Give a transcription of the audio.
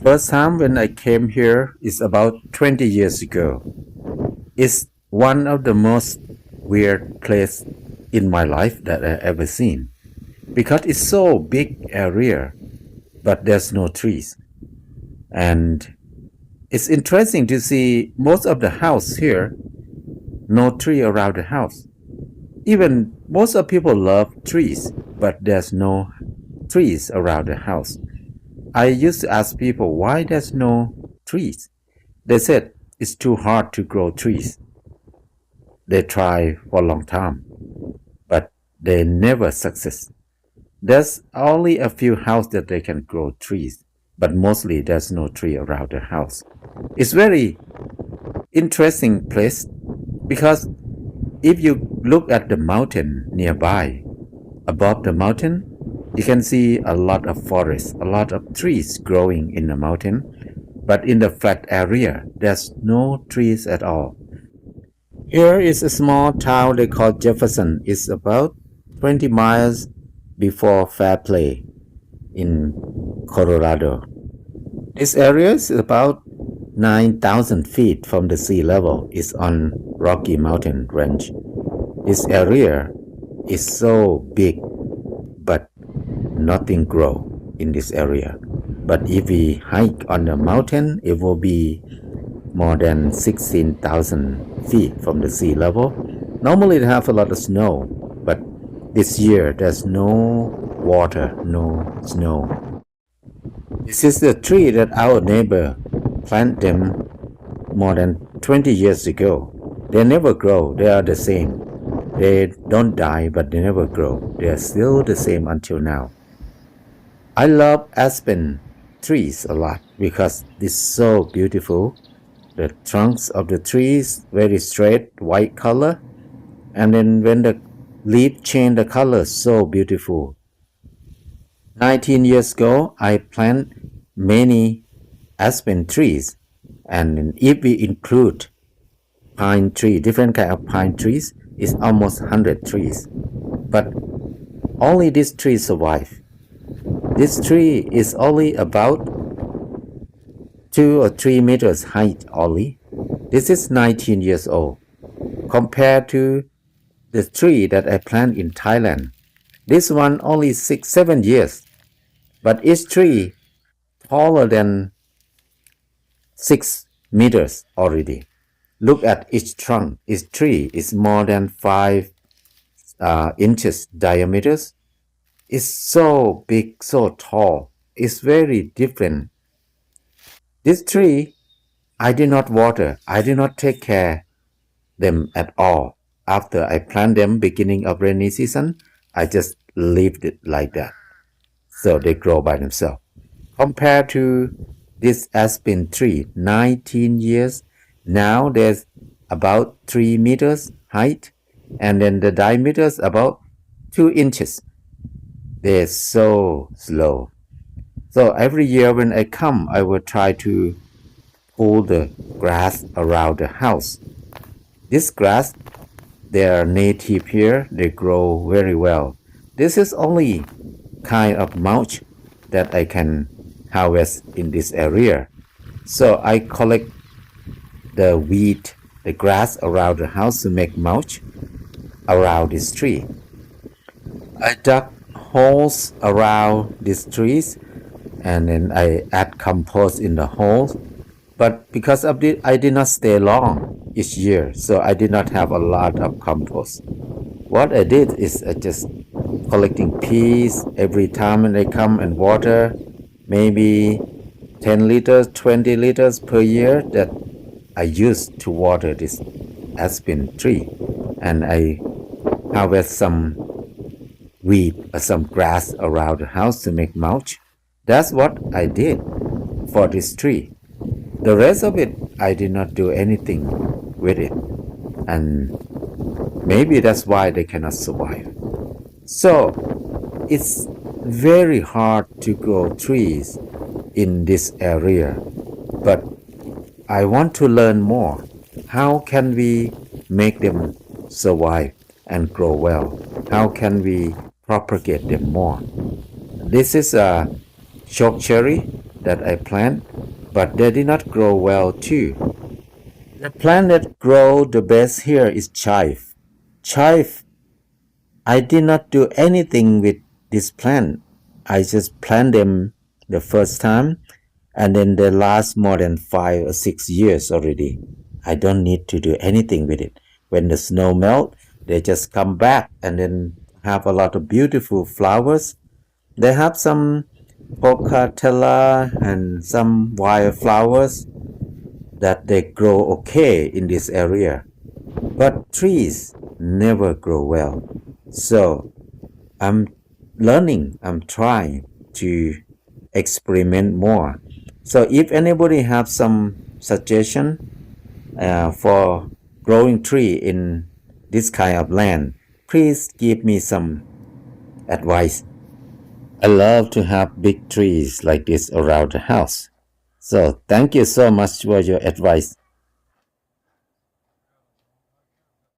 First time when I came here is about 20 years ago. It's one of the most weird place in my life that I ever seen because it's so big area, but there's no trees. And it's interesting to see most of the house here, no tree around the house. Even most of people love trees, but there's no trees around the house. I used to ask people why there's no trees. They said it's too hard to grow trees. They try for a long time, but they never success. There's only a few houses that they can grow trees, but mostly there's no tree around the house. It's very interesting place because if you look at the mountain nearby, above the mountain, you can see a lot of forest, a lot of trees growing in the mountain, but in the flat area, there's no trees at all. Here is a small town they call Jefferson. It's about 20 miles before Fairplay in Colorado. This area is about 9,000 feet from the sea level. It's on Rocky Mountain Range. This area is so big, but nothing grow in this area. But if we hike on the mountain, it will be more than 16,000 feet from the sea level. Normally they have a lot of snow, but this year there's no water, no snow. This is the tree that our neighbor planted them more than 20 years ago. They never grow, they are the same. They don't die, but they never grow. They are still the same until now. I love aspen trees a lot because it's so beautiful. The trunks of the trees very straight white color, and then when the leaf change the color, so beautiful. 19 years ago I planted many aspen trees, and if we include pine tree, different kind of pine trees, it's almost 100 trees, but only this tree survive. This tree is only about 2 or 3 meters height only. This is 19 years old. Compared to the tree that I planted in Thailand, this one only 6-7 years, but each tree taller than 6 meters already. Look at each trunk. Each tree is more than 5 inches diameters. It's so big, so tall. It's very different. This tree, I did not water. I did not take care them at all. After I plant them beginning of rainy season, I just leave it like that. So they grow by themselves. Compared to this aspen tree, 19 years, now there's about 3 meters height, and then the diameter is about 2 inches. They're so slow. So every year when I come, I will try to pull the grass around the house. This grass, they are native here. They grow very well. This is only kind of mulch that I can harvest in this area. So I collect the weed, the grass around the house to make mulch around this tree. I dug holes around these trees, and then I add compost in the holes. But because of this, I did not stay long each year, so I did not have a lot of compost. What I did is I just collecting peas every time when I come and water, maybe 10 liters, 20 liters per year that I use to water this aspen tree. And I harvest some weed or some grass around the house to make mulch. That's what I did for this tree. The rest of it, I did not do anything with it. And maybe that's why they cannot survive. So it's very hard to grow trees in this area. But I want to learn more. How can we make them survive and grow well? How can we propagate them more? This is a choke cherry that I plant. but they did not grow well too. The plant that grow the best here is chive. Chive, I did not do anything with this plant. I just plant them the first time and then they last more than 5 or 6 years already. I don't need to do anything with it. When the snow melt, they just come back and then have a lot of beautiful flowers. They have some pocatella and some wildflowers that they grow okay in this area. But trees never grow well. So I'm learning, I'm trying to experiment more. So if anybody have some suggestion for growing tree in this kind of land, please give me some advice. I love to have big trees like this around the house. So thank you so much for your advice.